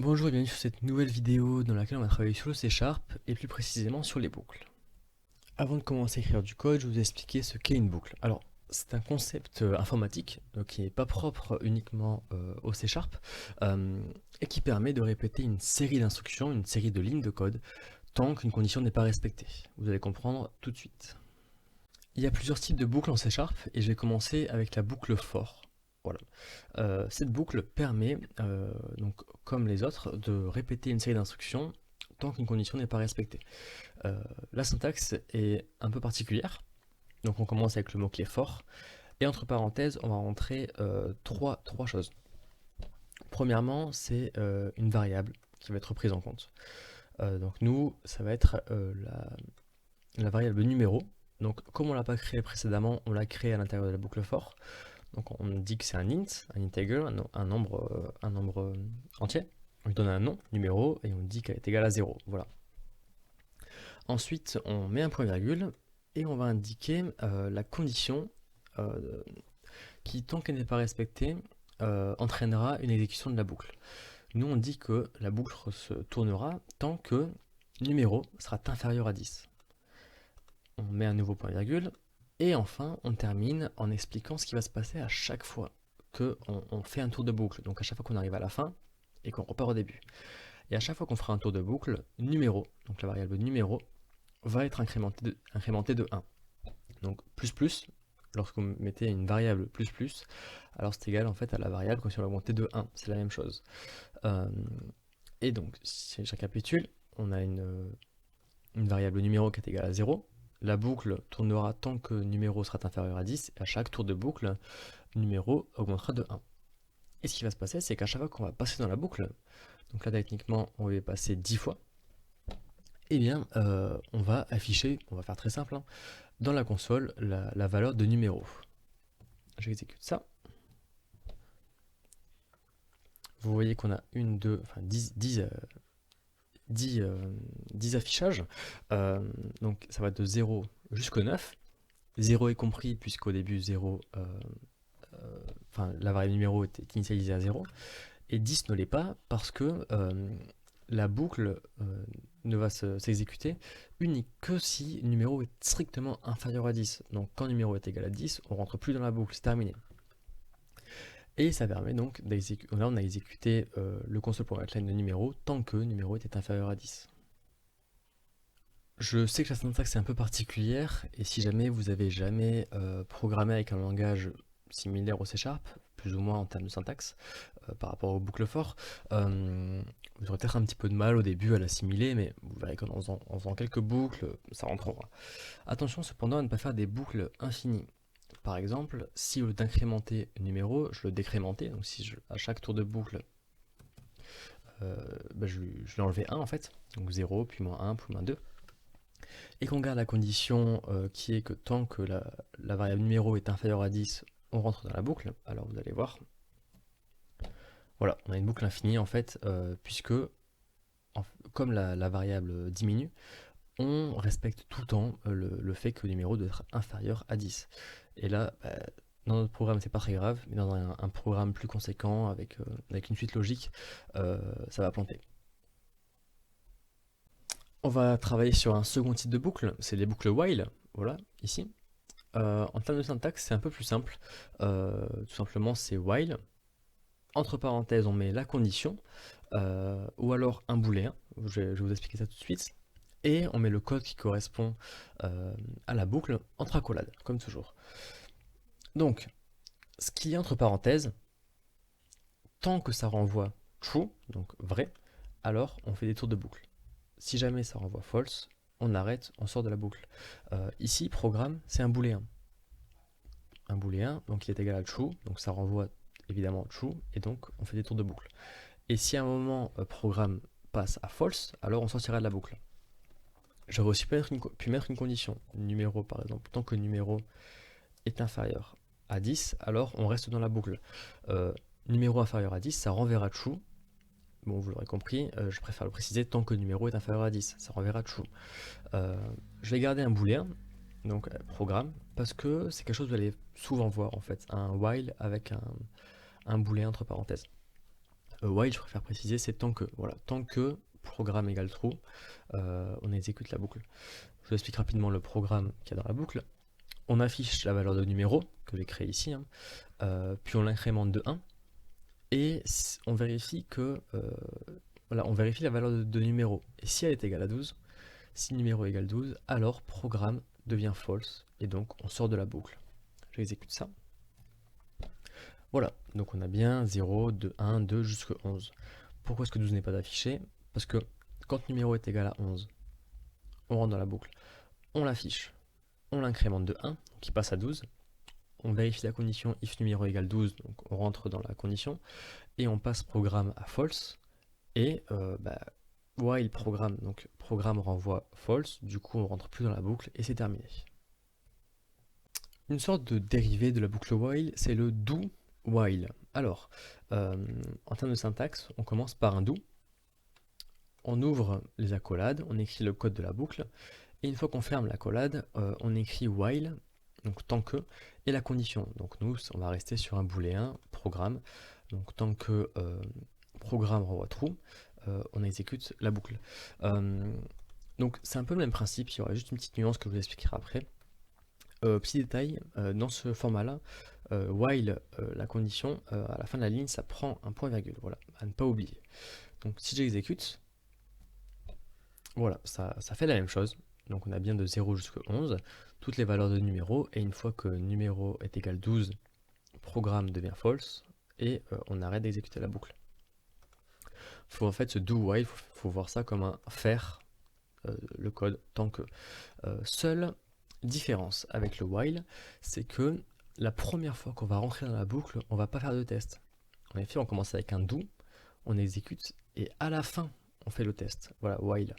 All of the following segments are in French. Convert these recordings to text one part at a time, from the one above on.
Bonjour et bienvenue sur cette nouvelle vidéo dans laquelle on va travailler sur le C# et plus précisément sur les boucles. Avant de commencer à écrire du code, je vais vous expliquer ce qu'est une boucle. Alors, c'est un concept informatique qui n'est pas propre uniquement au C# et qui permet de répéter une série d'instructions, une série de lignes de code, tant qu'une condition n'est pas respectée. Vous allez comprendre tout de suite. Il y a plusieurs types de boucles en C# et je vais commencer avec la boucle for. Voilà. Cette boucle permet, donc, comme les autres, de répéter une série d'instructions tant qu'une condition n'est pas respectée. La syntaxe est un peu particulière, donc on commence avec le mot-clé for, et entre parenthèses, on va rentrer trois choses. Premièrement, c'est une variable qui va être prise en compte. Donc nous, ça va être la variable numéro. Donc comme on ne l'a pas créé précédemment, on l'a créé à l'intérieur de la boucle for. Donc on dit que c'est un int, un integer, un nombre entier. On lui donne un nom, numéro, et on dit qu'elle est égale à 0. Voilà. Ensuite, on met un point virgule et on va indiquer la condition qui, tant qu'elle n'est pas respectée, entraînera une exécution de la boucle. Nous, on dit que la boucle se tournera tant que numéro sera inférieur à 10. On met un nouveau point virgule. Et enfin, on termine en expliquant ce qui va se passer à chaque fois qu'on fait un tour de boucle. Donc à chaque fois qu'on arrive à la fin et qu'on repart au début. Et à chaque fois qu'on fera un tour de boucle, numéro, donc la variable numéro, va être incrémenté de 1. Donc lorsque vous mettez une variable plus, alors c'est égal en fait à la variable quand on l'augmentait de 1. C'est la même chose. Et donc, si je récapitule, on a une variable numéro qui est égale à 0. La boucle tournera tant que numéro sera inférieur à 10, et à chaque tour de boucle, numéro augmentera de 1. Et ce qui va se passer, c'est qu'à chaque fois qu'on va passer dans la boucle, donc là techniquement on va y passer 10 fois, eh bien on va afficher, on va faire très simple, dans la console, la valeur de numéro. J'exécute ça. Vous voyez qu'on a 10 affichages, donc ça va de 0 jusqu'au 9. 0 est compris puisqu'au début 0, la variable numéro était initialisée à 0, et 10 ne l'est pas parce que la boucle ne va s'exécuter unique que si numéro est strictement inférieur à 10. Donc quand numéro est égal à 10, on rentre plus dans la boucle, c'est terminé. Et ça permet donc d'exécuter, là on a exécuté le console.writeLine de numéro tant que numéro était inférieur à 10. Je sais que la syntaxe est un peu particulière, et si jamais vous avez jamais programmé avec un langage similaire au C#, plus ou moins en termes de syntaxe, par rapport aux boucles for, vous aurez peut-être un petit peu de mal au début à l'assimiler, mais vous verrez qu'en faisant quelques boucles, ça rentrera. Attention cependant à ne pas faire des boucles infinies. Par exemple, si au lieu d'incrémenter numéro, je le décrémentais, donc si à chaque tour de boucle, je lui enlevais 1 en fait, donc 0, puis moins 1, puis moins 2, et qu'on garde la condition qui est que tant que la variable numéro est inférieure à 10, on rentre dans la boucle, alors vous allez voir. Voilà, on a une boucle infinie en fait, puisque comme la variable diminue, on respecte tout le temps le fait que le numéro doit être inférieur à 10. Et là, dans notre programme, c'est pas très grave, mais dans un programme plus conséquent, avec une suite logique, ça va planter. On va travailler sur un second type de boucle, c'est les boucles while, voilà, ici. En termes de syntaxe, c'est un peu plus simple. Tout simplement, c'est while. Entre parenthèses, on met la condition, ou alors un booléen. Je vais vous expliquer ça tout de suite. Et on met le code qui correspond à la boucle entre accolades, comme toujours. Donc, ce qui est entre parenthèses, tant que ça renvoie true, donc vrai, alors on fait des tours de boucle. Si jamais ça renvoie false, on arrête, on sort de la boucle. Ici, programme, c'est un booléen. Un booléen, donc il est égal à true, donc ça renvoie évidemment true, et donc on fait des tours de boucle. Et si à un moment programme passe à false, alors on sortira de la boucle. J'aurais aussi pu mettre une condition, numéro par exemple, tant que numéro est inférieur à 10, alors on reste dans la boucle. Numéro inférieur à 10, ça renverra true. Bon, vous l'aurez compris, je préfère le préciser, tant que numéro est inférieur à 10, ça renverra true. Je vais garder un booléen, donc programme, parce que c'est quelque chose que vous allez souvent voir en fait, un while avec un booléen entre parenthèses. while, je préfère préciser, c'est tant que. Voilà, tant que programme égale true, on exécute la boucle. Je vous explique rapidement le programme qu'il y a dans la boucle. On affiche la valeur de numéro que j'ai créé ici, hein, puis on l'incrémente de 1 et on vérifie que voilà, on vérifie la valeur de numéro. Et si elle est égale à 12, si numéro égale 12, alors programme devient false et donc on sort de la boucle. J'exécute ça. Voilà, donc on a bien 0, 2, 1, 2 jusqu'à 11. Pourquoi est-ce que 12 n'est pas affiché? Parce que quand numéro est égal à 11, on rentre dans la boucle, on l'affiche, on l'incrémente de 1, donc il passe à 12, on vérifie la condition if numéro égale 12, donc on rentre dans la condition, et on passe programme à false, et while programme, donc programme renvoie false, du coup on rentre plus dans la boucle, et c'est terminé. Une sorte de dérivé de la boucle while, c'est le do while. Alors, en termes de syntaxe, on commence par un do, on ouvre les accolades, on écrit le code de la boucle, et une fois qu'on ferme l'accolade, on écrit while, donc tant que, et la condition. Donc nous, on va rester sur un booléen programme, donc tant que programme renvoie true, on exécute la boucle. Donc c'est un peu le même principe, il y aura juste une petite nuance que je vous expliquerai après. Petit détail, dans ce format-là, while la condition, à la fin de la ligne, ça prend un point virgule, voilà, à ne pas oublier. Donc si j'exécute, voilà, ça fait la même chose. Donc on a bien de 0 jusqu'à 11, toutes les valeurs de numéro, et une fois que numéro est égal 12, programme devient false, et on arrête d'exécuter la boucle. Faut en fait ce do while, faut voir ça comme un faire le code tant que. Seule différence avec le while, c'est que la première fois qu'on va rentrer dans la boucle, on va pas faire de test. En effet, on commence avec un do, on exécute, et à la fin, on fait le test. Voilà, while.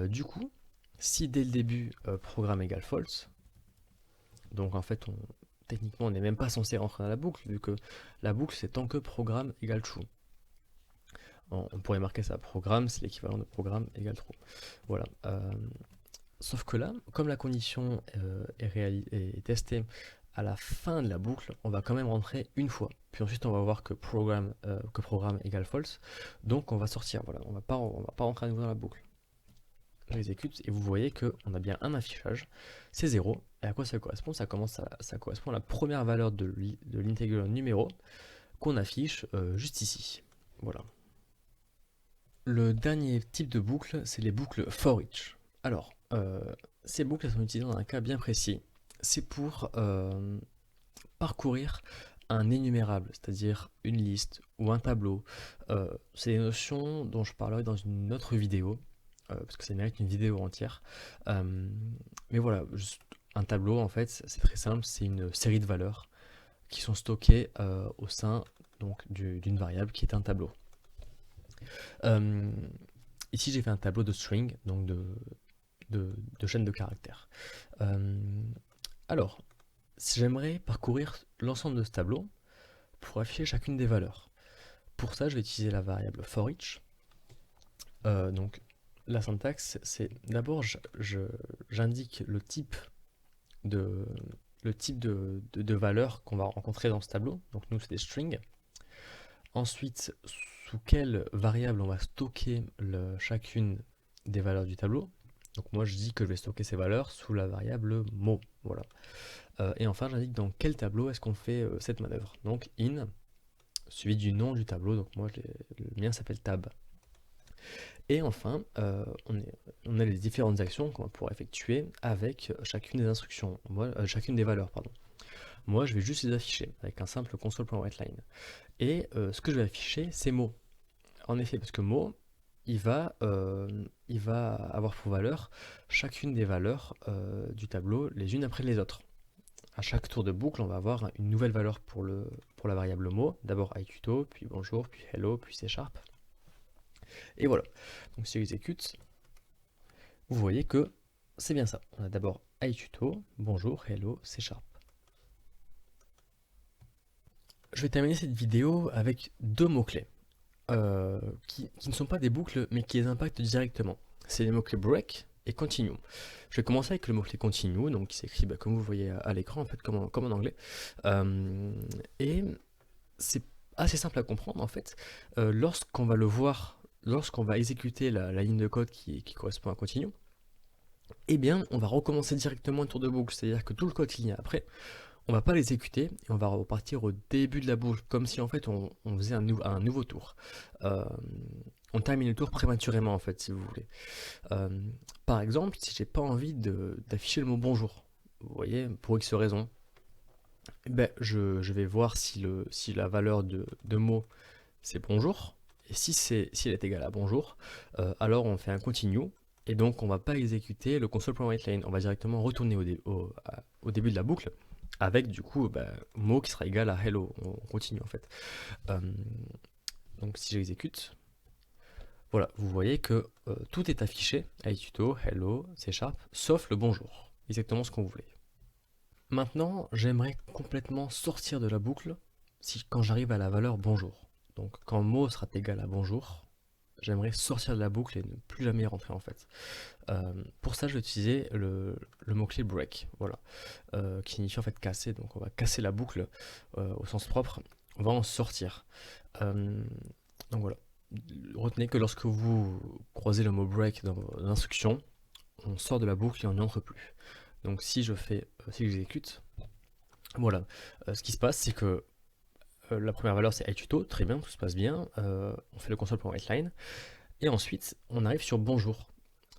Du coup, si dès le début, programme égale false, donc en fait, techniquement, on n'est même pas censé rentrer dans la boucle, vu que la boucle, c'est tant que programme égale true. On pourrait marquer ça, programme, c'est l'équivalent de programme égale true. Voilà. Sauf que là, comme la condition est testée à la fin de la boucle, on va quand même rentrer une fois. Puis ensuite, on va voir que programme égale false. Donc, on va sortir. Voilà, on va pas rentrer à nouveau dans la boucle. J'exécute et vous voyez qu'on a bien un affichage. C'est 0. Et à quoi ça correspond? Ça correspond à la première valeur de l'integer numéro qu'on affiche juste ici. Voilà. Le dernier type de boucle, c'est les boucles for each. Alors, ces boucles elles sont utilisées dans un cas bien précis. C'est pour parcourir un énumérable, c'est-à-dire une liste ou un tableau. C'est des notions dont je parlerai dans une autre vidéo, parce que ça mérite une vidéo entière. Mais voilà, juste un tableau, en fait, c'est très simple, c'est une série de valeurs qui sont stockées au sein d'une variable qui est un tableau. Ici, j'ai fait un tableau de string, donc de chaîne de caractères. Alors, si j'aimerais parcourir l'ensemble de ce tableau pour afficher chacune des valeurs. Pour ça, je vais utiliser la variable for each. Donc, la syntaxe, c'est d'abord, j'indique le type de valeur qu'on va rencontrer dans ce tableau. Donc, nous, c'est des strings. Ensuite, sous quelle variable on va stocker chacune des valeurs du tableau. Donc moi je dis que je vais stocker ces valeurs sous la variable mot. Voilà. Et enfin j'indique dans quel tableau est-ce qu'on fait cette manœuvre. Donc in, suivi du nom du tableau. Donc moi le mien s'appelle tab. Et enfin on a les différentes actions qu'on va pouvoir effectuer avec chacune des instructions. Chacune des valeurs, pardon. Moi je vais juste les afficher avec un simple console.writeLine. Et ce que je vais afficher, c'est mot. En effet, parce que mot, il va avoir pour valeur chacune des valeurs du tableau, les unes après les autres. À chaque tour de boucle, on va avoir une nouvelle valeur pour la variable mot. D'abord iTuto, puis bonjour, puis hello, puis C#. Et voilà. Donc si j'exécute, vous voyez que c'est bien ça. On a d'abord iTuto, bonjour, hello, C#. Je vais terminer cette vidéo avec deux mots-clés qui ne sont pas des boucles mais qui les impactent directement. C'est les mots-clés break et continue. Je vais commencer avec le mot-clé continue, donc qui s'écrit comme vous voyez à l'écran, en fait, comme en anglais. Et c'est assez simple à comprendre en fait. Lorsqu'on va le voir, lorsqu'on va exécuter la ligne de code qui correspond à continue, eh bien on va recommencer directement un tour de boucle, c'est-à-dire que tout le code qu'il y a après, on va pas l'exécuter et on va repartir au début de la boucle, comme si en fait on faisait un nouveau tour. Euh, on termine le tour prématurément en fait, si vous voulez. Euh, Par exemple, si j'ai pas envie d'afficher le mot bonjour, vous voyez, pour X raison, eh ben, je vais voir si la valeur de mot c'est bonjour, et si elle est égale à bonjour, alors on fait un continue, et donc on va pas exécuter le console.writeLine, on va directement retourner au début de la boucle, avec du coup mot qui sera égal à hello, on continue en fait. Euh, donc si j'exécute, voilà, vous voyez que tout est affiché, iTuto, hello, C#, sauf le bonjour, exactement ce qu'on voulait. Maintenant, j'aimerais complètement sortir de la boucle quand j'arrive à la valeur bonjour. Donc quand mot sera égal à bonjour, j'aimerais sortir de la boucle et ne plus jamais y rentrer en fait. Pour ça, je vais utiliser le mot-clé break, voilà, qui signifie en fait casser. Donc on va casser la boucle au sens propre, on va en sortir. Euh, donc voilà. Retenez que lorsque vous croisez le mot break dans l'instruction, on sort de la boucle et on n'y entre plus. Donc si j'exécute, voilà, ce qui se passe, c'est que la première valeur c'est iTuto, très bien, tout se passe bien, on fait le console.writeLine, et ensuite on arrive sur bonjour.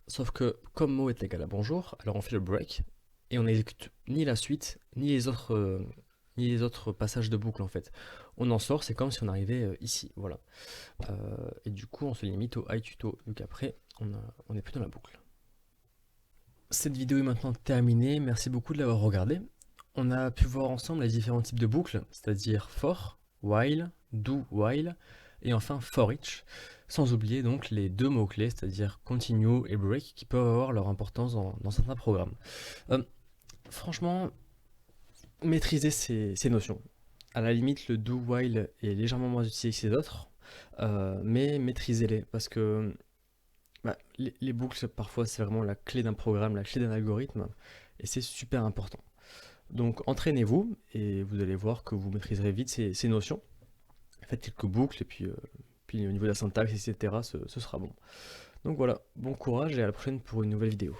Sauf que comme mot est égal à bonjour, alors on fait le break, et on n'exécute ni la suite, ni les autres passages de boucle en fait. On en sort, c'est comme si on arrivait ici, voilà. Et du coup on se limite au iTuto, vu qu'après on n'est plus dans la boucle. Cette vidéo est maintenant terminée, merci beaucoup de l'avoir regardée. On a pu voir ensemble les différents types de boucles, c'est-à-dire for, while, do while, et enfin for each, sans oublier donc les deux mots-clés, c'est-à-dire continue et break, qui peuvent avoir leur importance dans certains programmes. Euh, Franchement, maîtriser ces notions. À la limite, le do while est légèrement moins utilisé que ces autres, mais maîtrisez-les, parce que les boucles, parfois, c'est vraiment la clé d'un programme, la clé d'un algorithme, et c'est super important. Donc entraînez-vous, et vous allez voir que vous maîtriserez vite ces notions. Faites quelques boucles, et puis au niveau de la syntaxe, etc., ce sera bon. Donc voilà, bon courage, et à la prochaine pour une nouvelle vidéo.